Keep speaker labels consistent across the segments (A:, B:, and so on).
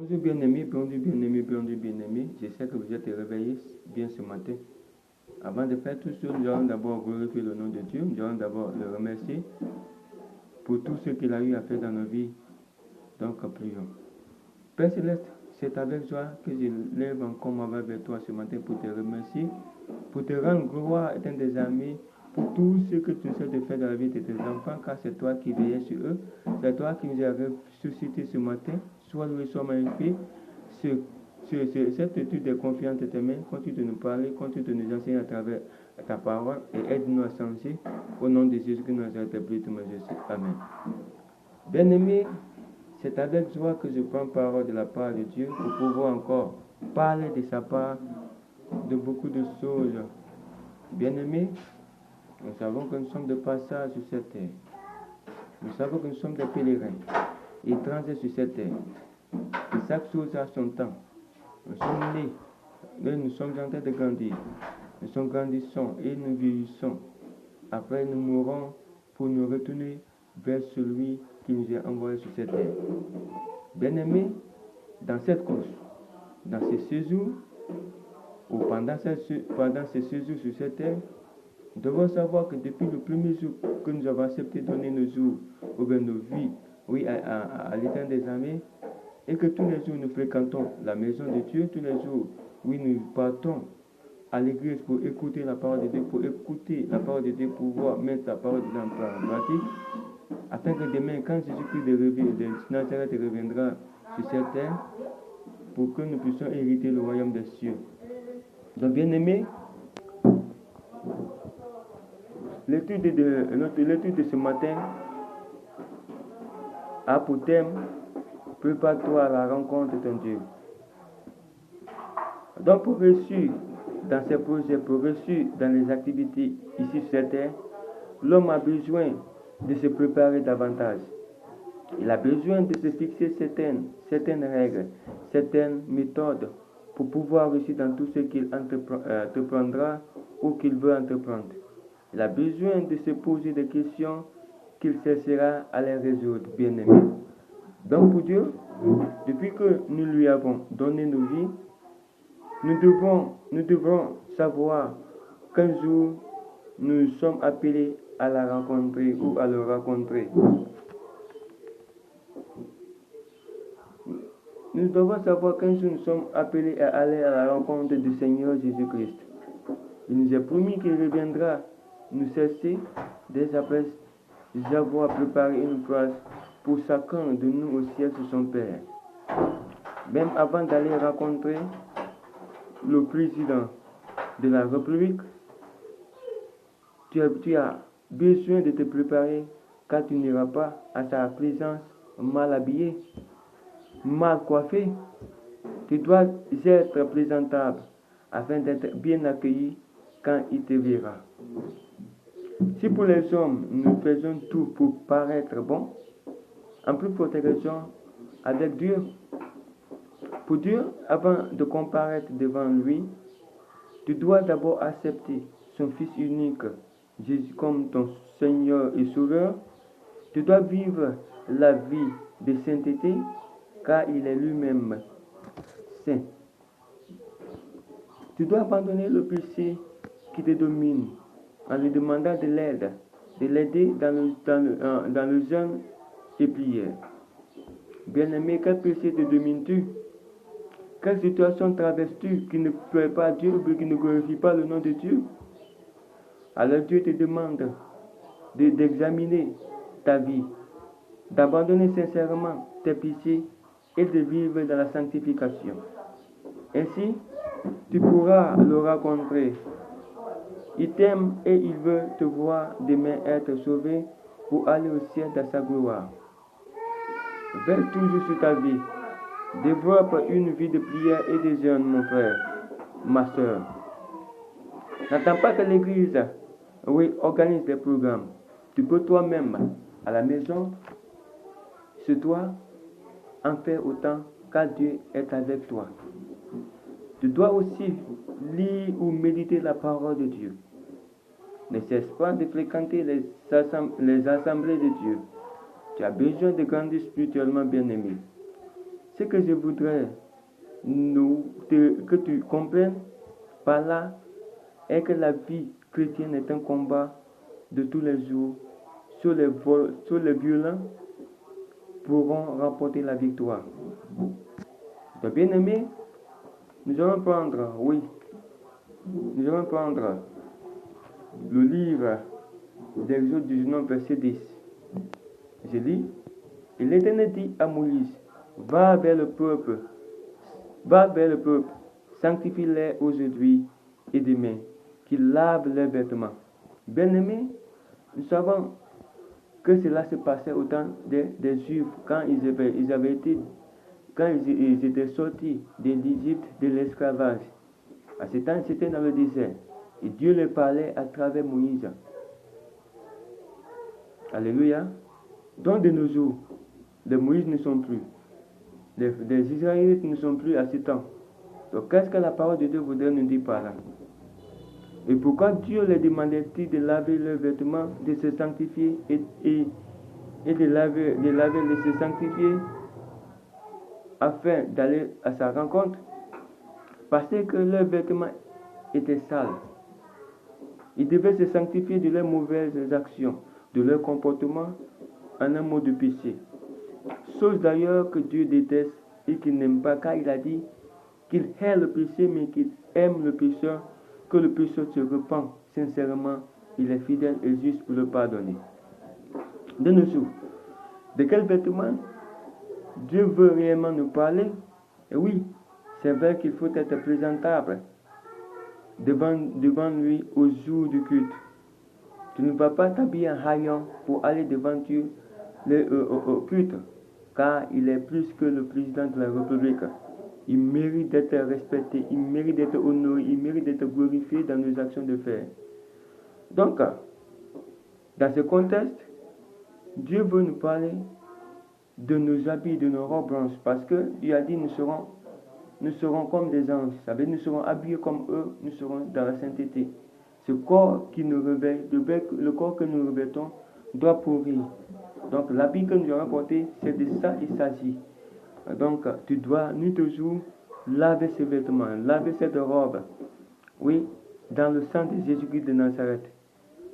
A: Bonjour bien-aimés, bonjour bien-aimés, bonjour bien-aimés. J'espère que vous êtes réveillés bien ce matin. Avant de faire tout ça, nous allons d'abord glorifier le nom de Dieu. Nous allons d'abord le remercier pour tout ce qu'il a eu à faire dans nos vies. Donc, prions. Père Céleste, c'est avec joie que je lève encore ma voix vers toi ce matin pour te remercier, pour te rendre gloire, étant des amis, pour tout ce que tu sais de faire dans la vie de tes enfants, car c'est toi qui veillais sur eux, c'est toi qui nous as ressuscités ce matin. Sois loué, sois magnifié. Cette étude de confiance de tes mains, continue de nous parler, continue de nous enseigner à travers ta parole et aide-nous à changer. Au nom de Jésus que nous avons établi tout Jésus. Amen. Bien-aimés, c'est avec joie que je prends parole de la part de Dieu pour pouvoir encore parler de sa part de beaucoup de choses. Bien-aimés, nous savons que nous sommes de passage sur cette terre. Nous savons que nous sommes des pèlerins étrangers sur cette terre. Et chaque chose a son temps. Nous sommes nés, mais nous sommes en train de grandir. Nous sommes grandissants et nous vieillissons. Après, nous mourrons pour nous retourner vers celui qui nous a envoyés sur cette terre. Bien-aimés, dans cette course, dans ces séjours, ou pendant ces séjours sur cette terre, nous devons savoir que depuis le premier jour que nous avons accepté de donner nos jours, ou bien nos vies, oui, à l'Éternel des armées, et que tous les jours nous fréquentons la maison de Dieu, tous les jours, oui, nous partons à l'église pour écouter la parole de Dieu, pour écouter la parole de Dieu, pour pouvoir mettre la parole de Dieu en pratique, afin que demain, quand Jésus-Christ de Nazareth reviendra sur cette terre, pour que nous puissions hériter le royaume des cieux. Donc, bien-aimés, l'étude de ce matin a pour thème « Prépare-toi à la rencontre de ton Dieu ». Donc, pour réussir dans ses projets, pour réussir dans les activités ici sur cette terre, l'homme a besoin de se préparer davantage. Il a besoin de se fixer certaines règles, certaines méthodes pour pouvoir réussir dans tout ce qu'il entreprendra ou qu'il veut entreprendre. Il a besoin de se poser des questions qu'il cessera à les résoudre, bien-aimés. Donc pour Dieu, depuis que nous lui avons donné nos vies, nous devrons savoir qu'un jour nous sommes appelés à la rencontrer ou à le rencontrer. Nous devons savoir qu'un jour nous sommes appelés à aller à la rencontre du Seigneur Jésus-Christ. Il nous a promis qu'il reviendra nous chercher dès après avoir préparé une place pour chacun de nous au ciel sur son Père. Même avant d'aller rencontrer le président de la République, tu as besoin de te préparer car tu n'iras pas à sa présence mal habillé, mal coiffé. Tu dois être présentable afin d'être bien accueilli quand il te verra. Si pour les hommes, nous faisons tout pour paraître bons, en plus forte raison, avec Dieu, pour Dieu, avant de comparaître devant lui, tu dois d'abord accepter son Fils unique, Jésus, comme ton Seigneur et Sauveur. Tu dois vivre la vie de sainteté, car il est lui-même saint. Tu dois abandonner le péché qui te domine en lui demandant de l'aide, de l'aider dans le jeûne et prière. Bien-aimé, quel péché te domines-tu? Quelle situation traverses-tu qui ne plaît pas à Dieu ou qui ne glorifie pas le nom de Dieu? Alors Dieu te demande d'examiner ta vie, d'abandonner sincèrement tes péchés et de vivre dans la sanctification. Ainsi, tu pourras le rencontrer. Il t'aime et il veut te voir demain être sauvé pour aller au ciel dans sa gloire. Veille toujours sur ta vie. Développe une vie de prière et de jeûne, mon frère, ma soeur. N'attends pas que l'Église organise des programmes. Tu peux toi-même, à la maison, chez toi, en faire autant, car Dieu est avec toi. Tu dois aussi lire ou méditer la parole de Dieu. Ne cesse pas de fréquenter les assemblées de Dieu. Tu as besoin de grandir spirituellement, bien-aimé. Ce que je voudrais que tu comprennes par là est que la vie chrétienne est un combat de tous les jours. Sur les violents pourront remporter la victoire. Donc, bien aimé, nous allons prendre le livre d'Exode 19, verset 10. Je lis, et l'Éternel dit à Moïse, va vers le peuple, sanctifie-les aujourd'hui et demain, qu'ils lavent leurs vêtements. Bien-aimés, nous savons que cela se passait au temps des Juifs quand ils étaient sortis de l'Égypte, de l'esclavage. À ce temps, c'était dans le désert. Et Dieu leur parlait à travers Moïse. Alléluia. Donc de nos jours, les Moïse ne sont plus. Les Israélites ne sont plus à ce temps. Donc qu'est-ce que la parole de Dieu voudrait nous dire par là? Et pourquoi Dieu leur demandait-il de laver leurs vêtements, de se sanctifier et de se sanctifier afin d'aller à sa rencontre? Parce que leurs vêtements étaient sales. Ils devaient se sanctifier de leurs mauvaises actions, de leur comportement, en un mot de péché. Chose d'ailleurs que Dieu déteste et qu'il n'aime pas, car il a dit qu'il hait le péché, mais qu'il aime le pécheur, que le pécheur se repent sincèrement, il est fidèle et juste pour le pardonner. De nos jours, de quels vêtements Dieu veut réellement nous parler? Et oui, c'est vrai qu'il faut être présentable devant lui au jour du culte. Tu ne vas pas t'habiller en haillon pour aller devant Dieu au culte, car il est plus que le président de la République. Il mérite d'être respecté, il mérite d'être honoré, il mérite d'être glorifié dans nos actions de faire. Donc, dans ce contexte, Dieu veut nous parler de nos habits, de nos robes blanches, parce que Dieu a dit nous serons comme des anges. Ça veut dire nous serons habillés comme eux, nous serons dans la sainteté. Ce corps qui nous revêt, le corps que nous revêtons doit pourrir. Donc l'habit que nous allons porter, c'est de ça il s'agit. Donc tu dois nuit et jour laver ces vêtements, laver cette robe. Oui, dans le sang de Jésus-Christ de Nazareth.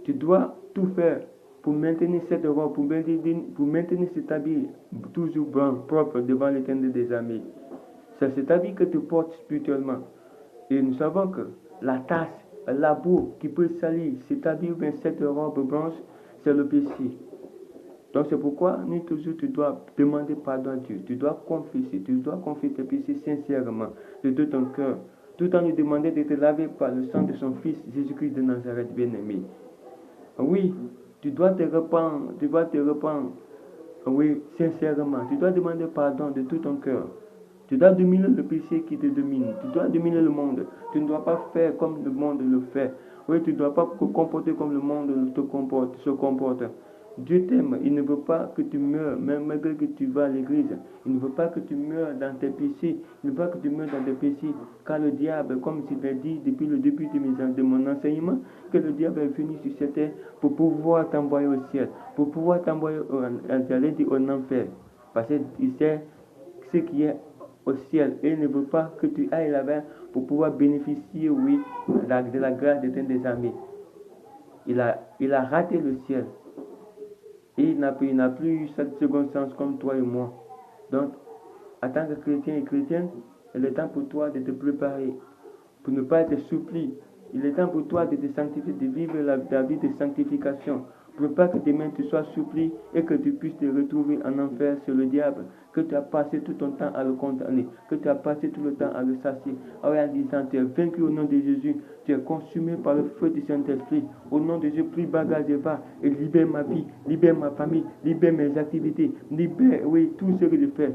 A: Tu dois tout faire pour maintenir cette robe, pour maintenir cet habit toujours blanc, propre devant l'Éternel des armées. C'est cet habit que tu portes spirituellement. Et nous savons que la tasse, la boue qui peut salir cet habit ou bien cette robe blanche, c'est le péché. Donc c'est pourquoi nous toujours tu dois demander pardon à Dieu. Tu dois confesser tes péchés sincèrement, de tout ton cœur, tout en lui demandant de te laver par le sang de son Fils Jésus-Christ de Nazareth bien-aimé. Oui, tu dois te rependre, oui, sincèrement. Tu dois demander pardon de tout ton cœur. Tu dois dominer le péché qui te domine. Tu dois dominer le monde. Tu ne dois pas faire comme le monde le fait. Oui, tu ne dois pas te comporter comme le monde se comporte. Dieu t'aime. Il ne veut pas que tu meurs, même malgré que tu vas à l'église. Il ne veut pas que tu meurs dans tes péchés. Il ne veut pas que tu meurs dans tes péchés. Car le diable, comme je l'ai dit depuis le début de mon enseignement, que le diable est venu sur cette terre pour pouvoir t'envoyer au ciel, pour pouvoir t'envoyer en enfer. Parce qu'il sait ce qui est au ciel et il ne veut pas que tu ailles là-bas pour pouvoir bénéficier, oui, de la grâce de des armées. Il a raté le ciel et il n'a plus eu cette seconde chance comme toi et moi. Donc, en tant que chrétien et chrétienne, il est temps pour toi de te préparer pour ne pas être soupli. Il est temps pour toi de te sanctifier, de vivre la vie de sanctification. Pour ne pas que demain tu sois soupli et que tu puisses te retrouver en enfer sur le diable, que tu as passé tout ton temps à le condamner, que tu as passé tout le temps à le chasser, en disant tu es vaincu au nom de Jésus, tu es consumé par le feu du Saint-Esprit. Au nom de Jésus, prie bagage et va et libère ma vie, libère ma famille, libère mes activités, libère, oui, tout ce que je fais.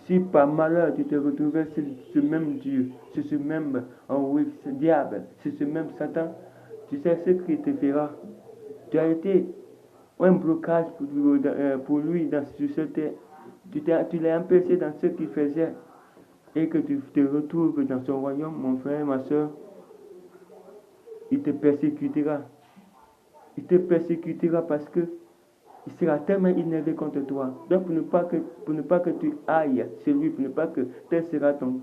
A: Si par malheur tu te retrouvais sur ce même Dieu, sur ce même diable, sur ce même Satan, tu sais ce qu'il te fera. Tu as été un blocage pour lui sur cette terre. Tu l'as empêché dans ce qu'il faisait et que tu te retrouves dans son royaume, mon frère, ma soeur. Il te persécutera. Il te persécutera parce que il sera tellement énervé contre toi. Donc pour ne pas que tu ailles chez lui, pour ne pas que tel sera ton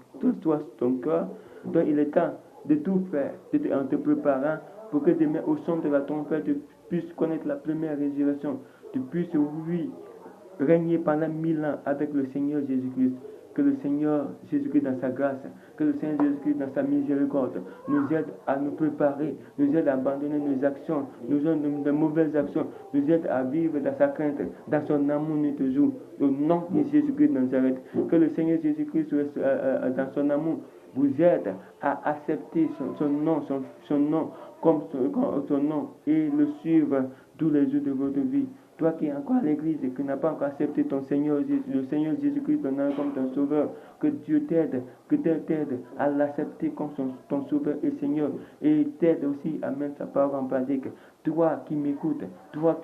A: cœur, donc il est temps de tout faire, en te préparant pour que demain au son de la trompette, tu puisses connaître la première résurrection. Tu puisses, oui, régner pendant 1000 ans avec le Seigneur Jésus-Christ. Que le Seigneur Jésus-Christ dans sa grâce, que le Seigneur Jésus-Christ dans sa miséricorde nous aide à nous préparer, nous aide à abandonner nos actions, nous aide de mauvaises actions, nous aide à vivre dans sa crainte, dans son amour nous toujours. Au nom de Jésus-Christ de Nazareth, que le Seigneur Jésus-Christ dans son amour vous aide à accepter son nom comme son nom et le suivre tous les jours de votre vie. Toi qui es encore à l'église et qui n'as pas encore accepté le Seigneur Jésus-Christ comme ton sauveur, que Dieu t'aide, à l'accepter comme ton sauveur et Seigneur, et t'aide aussi à mettre sa parole en pratique. Toi qui m'écoutes, toi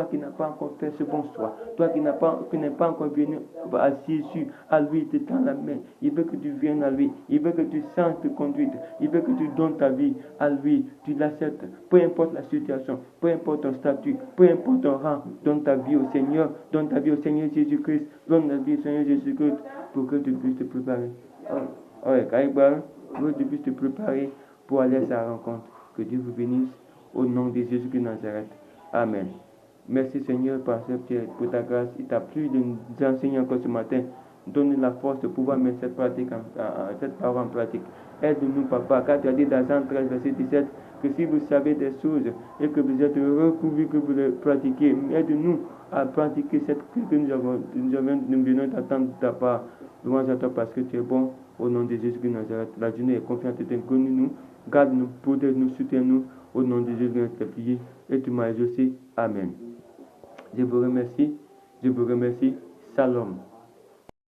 A: qui n'as pas encore fait ce bon choix, toi qui n'es pas encore venu à Jésus, à lui, te tends la main. Il veut que tu viennes à lui, il veut que tu changes de conduite, il veut que tu donnes ta vie à lui, tu l'acceptes, peu importe la situation, peu importe ton statut, peu importe ton rang, donne ta vie au Seigneur, Jésus-Christ, donne ta vie au Seigneur Jésus-Christ pour que tu puisses te préparer. Pour que tu puisses te préparer pour aller à sa rencontre. Que Dieu vous bénisse au nom de Jésus-Christ de Nazareth. Amen. Merci Seigneur pour ta grâce. Il t'a plu de nous enseigner encore ce matin. Donne-nous la force de pouvoir mettre cette parole en pratique. Aide-nous, Papa, car tu as dit dans Jean 13, verset 17, que si vous savez des choses et que vous êtes recouvrés, que vous les pratiquez, aide-nous à pratiquer cette que nous venons d'attendre de ta part. Louange à toi parce que tu es bon. Au nom de Jésus de Nazareth, la journée est confiante, connais-nous, garde-nous, protège-nous, soutiens-nous. Au nom de Jésus, nous t'ai prié et tu m'as exaucé. Amen. Je vous remercie. Shalom.